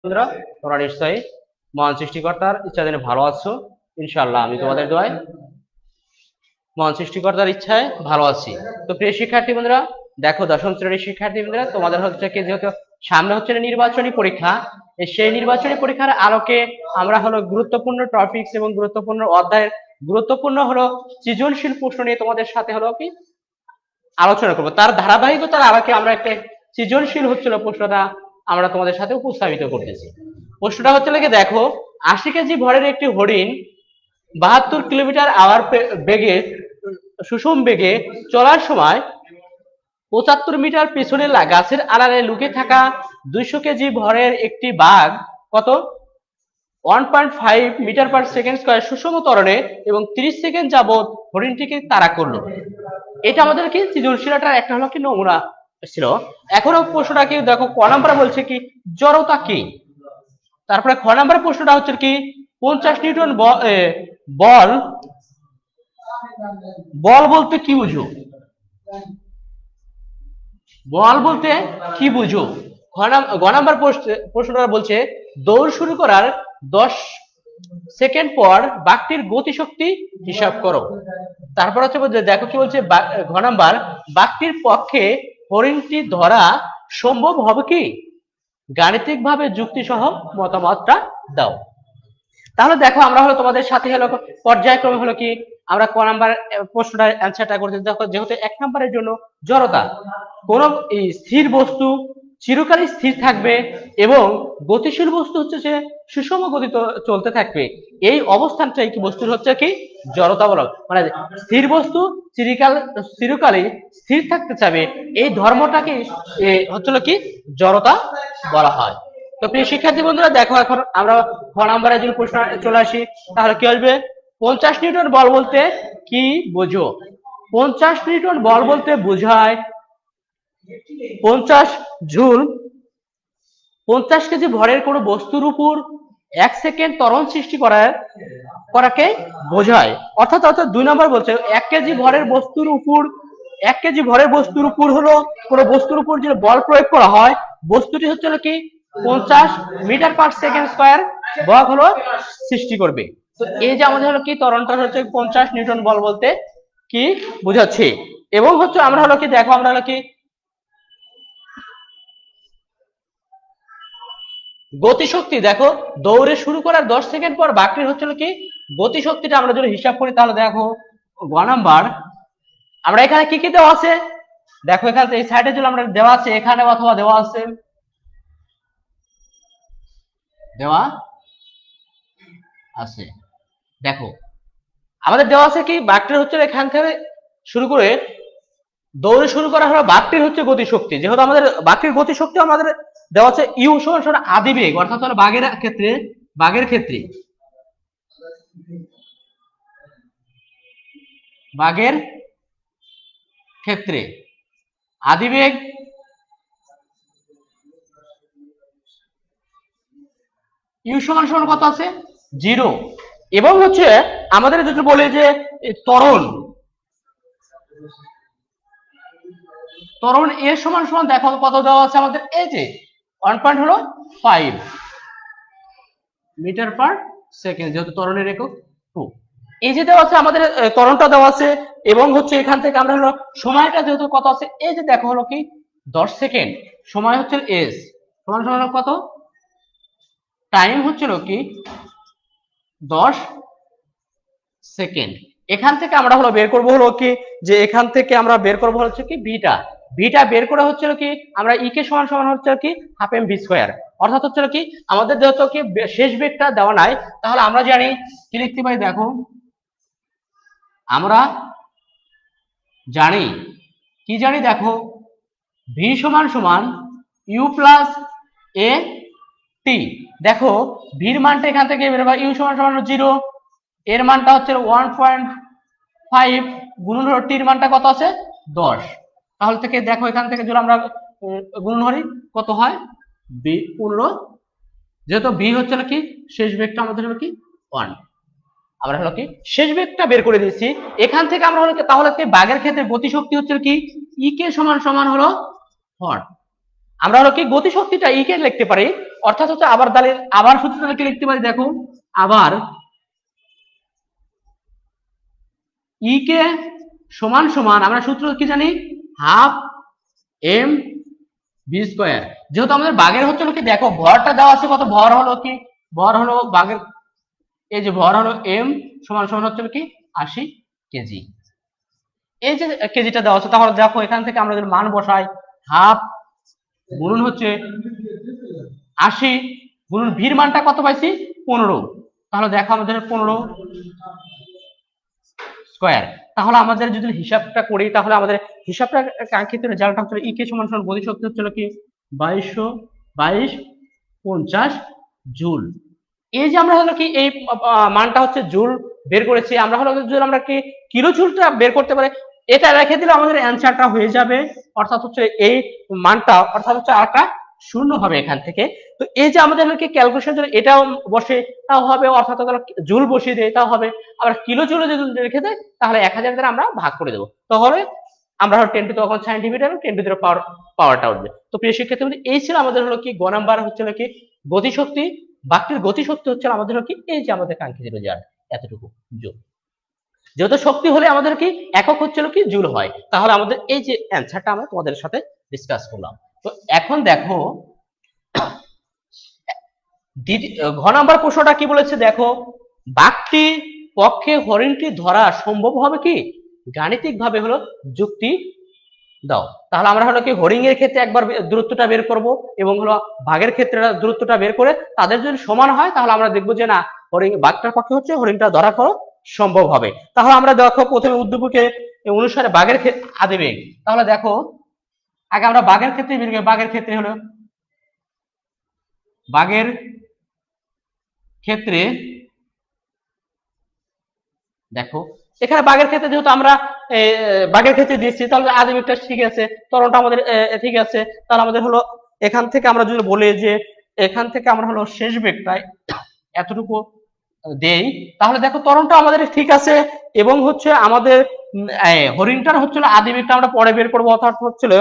বন্ধুরা, তোমরা নিশ্চয়ই মহান সৃষ্টিকর্তার ইচ্ছাধীনে ভালো আছো। ইনশাআল্লাহ আমি তোমাদের দোয়ায় মহান সৃষ্টিকর্তার ইচ্ছায় ভালো আছি। তো প্রিয় শিক্ষার্থী বন্ধুরা, দেখো দশম শ্রেণীর শিক্ষার্থী বন্ধুরা, তোমাদের হচ্ছে কি যেহেতু সামনে হচ্ছে নির্বাচনী পরীক্ষা, সেই নির্বাচনী পরীক্ষার আলোকে আমরা হলো গুরুত্বপূর্ণ টপিকস এবং গুরুত্বপূর্ণ অধ্যায়ের গুরুত্বপূর্ণ হলো সৃজনশীল প্রশ্ন নিয়ে তোমাদের সাথে হলো কি আলোচনা করবো। তার ধারাবাহিকতার আলোকে আমরা একটা সৃজনশীল হচ্ছিল প্রশ্নটা আমরা তোমাদের সাথে উপস্থাপিত করতেছি। প্রশ্নটা হচ্ছে কি, দেখো 80 কেজি ভরের একটি হরিণ 72 কিলোমিটার আওয়ার বেগে সুষম বেগে চলার সময় 75 মিটার পেছনে গাছের আড়ালে লুকিয়ে থাকা 200 কেজি ভরের একটি বাঘ কত 1.5 মিটার পার সেকেন্ড স্কয়ার সুষম ত্বরণে এবং 30 সেকেন্ড যাবত হরিণটিকে তাড়া করলো। এটা আমাদের কি সৃজনশীলতার একটা হলো কি নমুনা ছিল। এখনো প্রশ্নটা কি দেখো, ক নাম্বার বলছে কি জড়তা কি, তারপরে খ নাম্বার প্রশ্নটা হচ্ছে কি 50 নিউটন বল বল বলতে কি বুঝো, বল বলতে কি বুঝো। গ নাম্বার প্রশ্নটা বলছে দৌড় শুরু করার 10 সেকেন্ড পর বাঘটির গতিশক্তি হিসাব করো। তারপর হচ্ছে দেখো কি বলছে, ঘ নাম্বার বাঘটির পক্ষে হরিণটি ধরা সম্ভব হবে কি, গাণিতিক ভাবে যুক্তি সহ মতামতটা দাও। তাহলে দেখো আমরা হলো তোমাদের সাথে হলো পর্যায়ক্রমে হলো কি আমরা ক নাম্বার প্রশ্নটার অ্যান্সারটা করতে, দেখো যেহেতু 1 নম্বরের জন্য জড়তা, কোন স্থির বস্তু চিরকালই স্থির থাকবে এবং গতিশীল বস্তু হচ্ছে যে সুষম গতিতে চলতে থাকবে, এই অবস্থানটাই কি বস্তুর হচ্ছে কি জড়তা বলা, মানে স্থির বস্তু চিরকালই স্থির থাকতে চাবে, এই ধর্মটাকে হচ্ছিল কি জড়তা বলা হয়। তো প্রিয় শিক্ষার্থী বন্ধুরা, দেখো এখন আমরা খ নাম্বারের যদি প্রশ্ন চলে আসি, তাহলে কি আসবে 50 নিউটন বল বলতে কি বোঝো। 50 নিউটন বল বলতে বোঝায় 50 জুল 50 কেজি ভরের কোনো বস্তুর উপর 1 সেকেন্ড ত্বরণ সৃষ্টি করাকে বোঝায়। অর্থাৎ 2 নম্বর বলছে 1 কেজি ভরের বস্তুর উপর 1 কেজি ভরের বস্তুর উপর হলো কোনো বস্তুর উপর যে বল প্রয়োগ করা হয়, বস্তুটি হচ্ছে কি 50 মিটার পার সেকেন্ড স্কয়ার বল হলো সৃষ্টি করবে। তো এই যে আমাদের হলো কি ত্বরণটা হচ্ছে 50 নিউটন বল বলতে কি বোঝাচ্ছে। এবং হচ্ছে আমরা হলো কি দেখো আমরা হলো কি গতিশক্তি, দেখো দৌড়ে শুরু করার 10 সেকেন্ড পর বাঘটির হচ্ছিল কি গতিশক্তিটা আমরা যদি হিসাব করি, তাহলে দেখো গ নাম্বার আমরা এখানে কি কি দেওয়া আছে, দেখো এখানে এই সাইডে যদি আমরা দেওয়া আছে এখানে অথবা দেওয়া আছে দেখো আমাদের দেওয়া আছে কি বাঘটির হচ্ছে এখান থেকে শুরু করে দৌড়ে শুরু করা হলো বাঘটির হচ্ছে গতিশক্তি, যেহেতু আমাদের বাঘটির গতিশক্তি আমাদের দেওয়া আছে ইউ সমান আদিবেগ, অর্থাৎ হলো বাঘের ক্ষেত্রে আদিবেগ ইউ সমান কত আছে 0। এবং হচ্ছে আমাদের যদি বলে যে ত্বরণ এর সমান দেখো কত দেওয়া আছে আমাদের, এই যে 1.5 মিটার পার সেকেন্ড, যেহেতু ত্বরণের একক 2, এই যে দেওয়া আছে আমাদের ত্বরণটা দেওয়া আছে। এবং হচ্ছে এখান থেকে আমরা হলো সময়টা যেহেতু কত আছে, এই যে দেখো হলো কি 10 সেকেন্ড, সময় হচ্ছে এস সমান কত, টাইম হচ্ছিল কি 10 সেকেন্ড। এখান থেকে আমরা হলো বের করবো হলো কি যে এখান থেকে আমরা বের করবো হচ্ছে কি ভিটা বের করে হচ্ছিল কি আমরা ই কে সমান হচ্ছে কি হাফ এম ভি স্কোয়ার, অর্থাৎ হচ্ছে কি আমাদের যেহেতু কি শেষ বেগটা দেওয়া নাই, তাহলে আমরা জানি কি লিখতে পারি, দেখো আমরা জানি দেখো ভি সমান ইউ প্লাস এ টি। দেখো ভির মানটা এখান থেকে বের হবে ইউ সমান 0, এর মানটা হচ্ছে 1.5 গুণন হলো টির মানটা কত আছে 10। তাহলে থেকে দেখো এখান থেকে যদি আমরা গুণন করি কত হয় বি 15, যেহেতু বি হচ্ছে কি শেষ বেগটা আমাদের হলো কি 1, আমরা হলো কি শেষ বেগটা বের করে দিয়েছি। এখান থেকে আমরা হলো তাহলে কি বাঘের ক্ষেত্রে গতিশক্তি হচ্ছে কি ই কে সমান হলো ভর, আমরা হলো কি গতি শক্তিটা ই কে লিখতে পারি, অর্থাৎ হচ্ছে আবার দালের আবার সূত্রটা কি লিখতে পারি, দেখো আবার ই কে সমান সমান আমরা সূত্র কি জানি, হাফ এম ভি স্কয়ার। যেহেতু আমাদের বাগের হচ্ছে কি, দেখো ভরটা দেওয়া আছে কত, ভর হলো কি, ভর হলো বাগের, এই যে ভর হলো এম সমান সমান হচ্ছে কি 80 কেজি। এই যে কেজিটা দেওয়া আছে, তাহলে দেখো এখান থেকে আমরা যদি মান বসাই, হাফ গুণন হচ্ছে 80 গুণন ভির মানটা কত পাইছি 15, তাহলে দেখো আমাদের 15 স্কয়ার। তাহলে আমাদের যদি হিসাবটা করি, তাহলে আমাদের হিসাবটা কাঙ্ক্ষিত রেজাল্টটা হচ্ছে ই কে সমান সমান গতি শক্তি হচ্ছিল কি 2222.50 জুল। এই যে আমরা হলো কি এই মানটা হচ্ছে জুল বের করেছি, আমরা হলো যদি আমরা কি কিলো জুলটা বের করতে পারি, এটা রেখে দিলে আমাদের অ্যান্সারটা হয়ে যাবে, অর্থাৎ হচ্ছে এই মানটা অর্থাৎ হচ্ছে আরটা শূন্য হবে এখান থেকে। তো এই যে আমাদের কি ক্যালকুলেশন জন্য এটাও বসে তাও হবে, অর্থাৎ জুল বসিয়ে দেয় তাও হবে, আবার কিলো জুলে যদি রেখে দেয় তাহলে 1000 দ্বারা আমরা ভাগ করে দেবো, তাহলে আমরা 10 টু তখন সাইন্টিফিক 10 টু পাওয়ারটা উঠবে। তো প্রিয় শিক্ষার্থী, এই ছিল আমাদের হলো কি গ নাম্বার হচ্ছে কি গতিশক্তি। বাক্যের গতিশক্তি হচ্ছে আমাদের কি এই যে আমাদের কাঙ্ক্ষিত রেজাল্ট এতটুকু জুল। যেহেতু শক্তি হলে আমাদের কি একক হচ্ছিল কি জুল হয়, তাহলে আমাদের এই যে অ্যান্সারটা আমরা তোমাদের সাথে ডিসকাস করলাম। তো এখন দেখো ঘ নাম্বার প্রশ্নটা কি বলেছে, দেখো বাঘটি পক্ষে হরিণটি ধরা সম্ভব হবে কি, গাণিতিক ভাবে হলো যুক্তি দাও। তাহলে আমরা হলো কি হরিণ এর ক্ষেত্রে একবার দূরত্বটা বের করব এবং হলো বাঘের ক্ষেত্রে দূরত্বটা বের করে তাদের যদি সমান হয় তাহলে আমরা দেখবো যে না হরিণ বাঘটার পক্ষে হচ্ছে হরিণটা ধরা করো সম্ভব হবে। তাহলে আমরা দেখো প্রথমে উদ্দীপকে অনুসারে বাঘের আদিবেগ, তাহলে দেখো আগে আমরা বাঘের ক্ষেত্রে বের করি। বাঘের ক্ষেত্রে হলো বাঘের ক্ষেত্রে দেখো এখানে বাঘের ক্ষেত্রে যেহেতু আমরা বাঘের ক্ষেত্রে দিচ্ছি, তাহলে আদিবেগটা ঠিক আছে, ত্বরণটা আমাদের ঠিক আছে, তাহলে আমাদের হলো এখান থেকে আমরা যদি বলি যে এখান থেকে আমরা হলো শেষ বেগটাই এতটুকু দেই, তাহলে দেখো ত্বরণটা আমাদের ঠিক আছে এবং হচ্ছে আমাদের হরিণটার হচ্ছিল আদিবেগটা আমরা পরে বের করবো, অর্থাৎ হচ্ছিল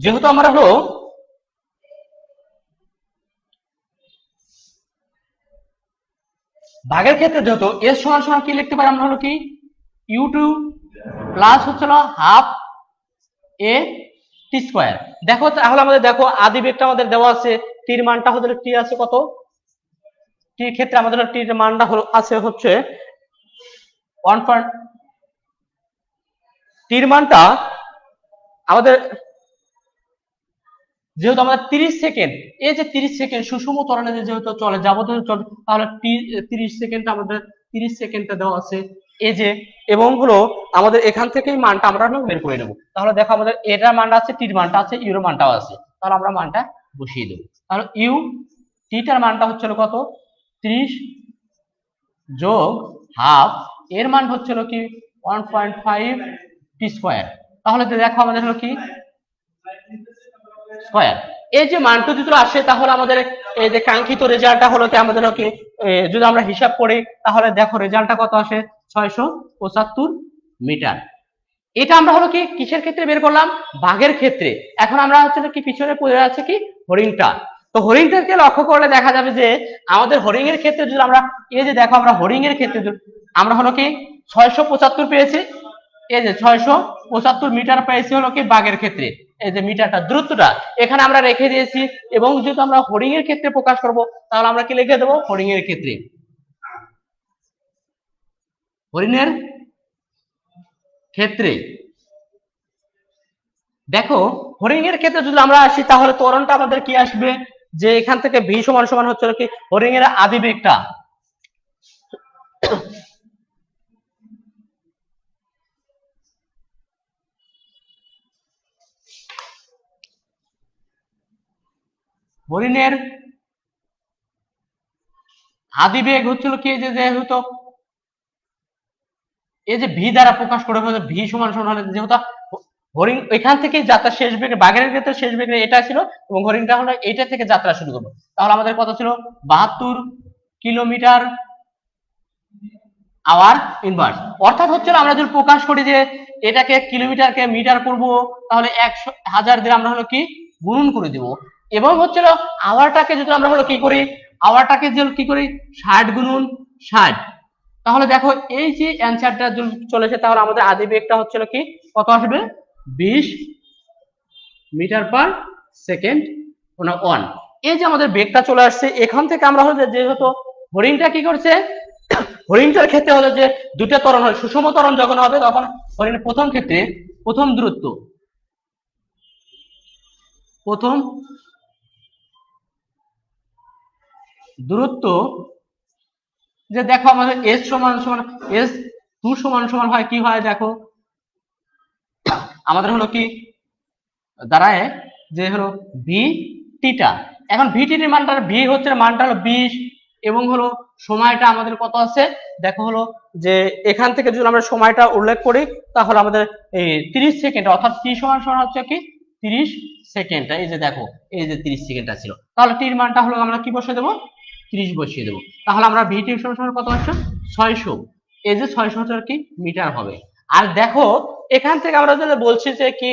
যেহেতু আমরা হলো ভাগের ক্ষেত্রে যেহেতু এস সমান সমান কি লিখতে পারি আমরা হলো কি ইউ2 প্লাস হচ্ছিল হাফ এ টি স্কয়ার। দেখো তাহলে আমাদের দেখো আদিবেগটা আমাদের দেওয়া আছে, টির মানটা হচ্ছে টি আছে কত, টির ক্ষেত্রে আমাদের টির মানটা আছে হচ্ছে 1. টির মানটা আমাদের যেহেতু আমাদের 30 সেকেন্ড, এই যে 30 সেকেন্ড সুষম ত্বরণে যেহেতু চলে যাবতীয় চলে, তাহলে 30 সেকেন্ড আমাদের 30 সেকেন্ডটা দেওয়া আছে এই যে, এবং হলো আমাদের এখান থেকেই মানটা আমরা বের করে নেবো। তাহলে দেখো আমাদের এটার মানটা আছে, টির মানটা আছে, ইউর মানটাও আছে, তাহলে আমরা মানটা বসিয়ে দেবো। তাহলে ইউ টিটার মানটা হচ্ছিল কত 30 যোগ হাফ, এর মান হচ্ছিল কি 1.5 টি স্কয়ার। তাহলে দেখো আমাদের হলো কি স্কয়ার, এই যে মানটা যদি আসে তাহলে আমাদের এই যে কাঙ্ক্ষিত রেজাল্টটা হলো কি আমাদের কি যদি আমরা হিসাব করি তাহলে দেখো রেজাল্টটা কত আসে 675 মিটার। এটা আমরা হলো কি কিসের ক্ষেত্রে বের করলাম, বাঘের ক্ষেত্রে। এখন আমরা হচ্ছে কি পিছনে পড়ে আছে কি হরিণটা, তো হরিণটাকে লক্ষ্য করলে দেখা যাবে যে আমাদের হরিণের ক্ষেত্রে যদি আমরা এই যে দেখো আমরা হরিণের ক্ষেত্রে আমরা হলো কি 675 পেয়েছি, এই যে 675 মিটার পেয়েছি হলো কি বাঘের ক্ষেত্রে, এই যে মিটারটা দূরত্বটা এখানে আমরা রেখে দিয়েছি, এবং যেহেতু আমরা হরিণের ক্ষেত্রে প্রকাশ করব তাহলে আমরা কি লিখে দেবো হরিণের ক্ষেত্রে, হরিণের ক্ষেত্রে। দেখো হরিণের ক্ষেত্রে যদি আমরা আসি তাহলে ত্বরণটা আমাদের কি আসবে, যে এখান থেকে ভি সমান সমান হচ্ছে কি হরিণের আদিবেগটা, হরিণের আদিবেগ হচ্ছিল কি যে যেহেতু এই যে ভি দ্বারা প্রকাশ করে ভি সমান সমান হলে যেহেতু হরিণ এখান থেকে যাত্রা শেষ বেগে, বাঘের ক্ষেত্রে শেষ বেগে এটা ছিল এবং হরিণটা হলো এটা থেকে যাত্রা শুরু করবো, তাহলে আমাদের কত ছিল 72 কিলোমিটার আওয়ার ইনভার্স। অর্থাৎ হচ্ছে আমরা যদি প্রকাশ করি যে এটাকে কিলোমিটারকে মিটার করব, তাহলে 1000 দিয়ে আমরা হলো কি গুণন করে দিব। এবং হচ্ছে আওয়ারটাকে যদি আমরা হলো কি করি, আওয়ারটাকে যদি কি করি 60 গুণন 60, তাহলে দেখো এই যে অ্যান্সারটা চলেছে, তাহলে আমাদের আদি বেগটা হচ্ছিল কি কত আসবে 20 মিটার পার সেকেন্ড ওয়ান। এই যে আমাদের বেগটা চলে আসছে, এখান থেকে আমরা হলো যেহেতু হরিণটা কি করছে, হরিণটার ক্ষেত্রে হলো যে দুটো ত্বরণ হয়, সুষম ত্বরণ যখন হবে তখন হরিণের প্রথম ক্ষেত্রে প্রথম দূরত্ব যে দেখো আমাদের এস সমান সমান এস টু সমান সমান হয় কি হয়, দেখো আমাদের হলো কি দাঁড়ায় যে হলো ভি টিটা। এখন ভি টির মানটা ভি হচ্ছে মানটা হলো 20 এবং হলো সময়টা আমাদের কত আছে, দেখো হলো যে এখান থেকে যদি আমরা সময়টা উল্লেখ করি তাহলে আমাদের এই 30 সেকেন্ড, অর্থাৎ টি সমান সমান হচ্ছে কি 30 সেকেন্ড। এই যে দেখো এই যে 30 সেকেন্ডটা ছিল, তাহলে টির মানটা হলো আমরা কি বসিয়ে দেবো 30 বসিয়ে দেবো। তাহলে আমরা ভি টি সমান সমান কত আসছে 600, এই যে 600 হচ্ছে কি মিটার হবে। আর দেখো এখান থেকে আমরা যদি বলছি যে কি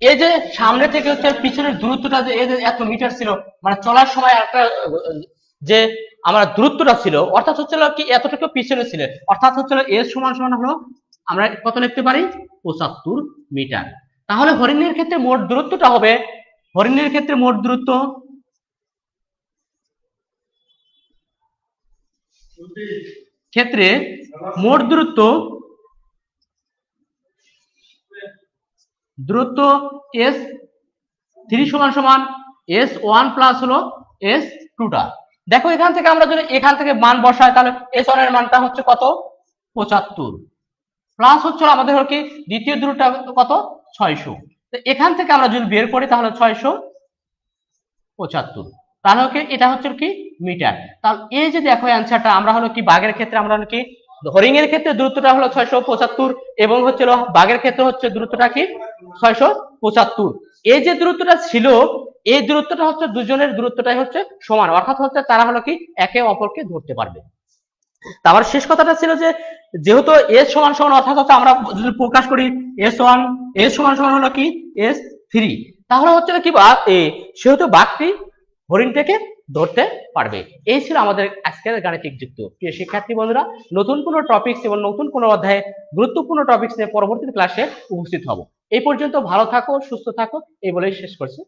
এই যে সামনে থেকে হচ্ছে পিছনের দূরত্বটা যে এই যে এত মিটার ছিল, মানে চলার সময় একটা যে আমার দূরত্বটা ছিল, অর্থাৎ হচ্ছিল কি এতটুকু পিছনে ছিল, অর্থাৎ হচ্ছিল এর সমান সমান হলো আমরা কত লিখতে পারি 75 মিটার। তাহলে হরিণের ক্ষেত্রে মোট দূরত্বটা হবে, হরিণের ক্ষেত্রে মোট দূরত্ব ক্ষেত্রে মোট দূরত্ব এস থ্রি সমান সমান এস ওয়ান প্লাস হলো এস টুটা। দেখো এখান থেকে আমরা যদি এখান থেকে মান বসাই, তাহলে এস ওয়ান এর মানটা হচ্ছে কত 75, প্লাস হচ্ছে আমাদের হলো কি দ্বিতীয় দূরত্বটা কত 600। তো এখান থেকে আমরা যদি বের করি তাহলে 675, তাহলে কি এটা হচ্ছে কি মিটার। তাহলে এই যে দেখো অ্যান্সারটা আমরা হলো কি বাঘের ক্ষেত্রে আমরা হলো কি হরিণের ক্ষেত্রে দূরত্বটা হলো 675 এবং হচ্ছে বাঘের ক্ষেত্রে হচ্ছে দূরত্বটা কি 675। এই যে দূরত্বটা ছিল, এই দূরত্বটা হচ্ছে দুজনের দূরত্বটাই হচ্ছে সমান, অর্থাৎ হচ্ছে তারা হলো কি একে অপরকে ধরতে পারবে। তারপর শেষ কথাটা ছিল যে যেহেতু এস সমান সমান, অর্থাৎ হচ্ছে আমরা যদি প্রকাশ করি এস ওয়ান এস সমান সমান হলো কি এস থ্রি, তাহলে হচ্ছে কি সেহেতু বাঘটি হরিণটাকে ধরতে পারবে। এই ছিল আমাদের আজকের গাণিতিক যুক্ত। প্রিয় শিক্ষার্থী বন্ধুরা, নতুন কোনো টপিকস এবং নতুন কোনো অধ্যায়ে গুরুত্বপূর্ণ টপিকস নিয়ে পরবর্তী ক্লাসে উপস্থিত হব। এই পর্যন্ত ভালো থাকো, সুস্থ থাকো, এই বলেই শেষ করছি।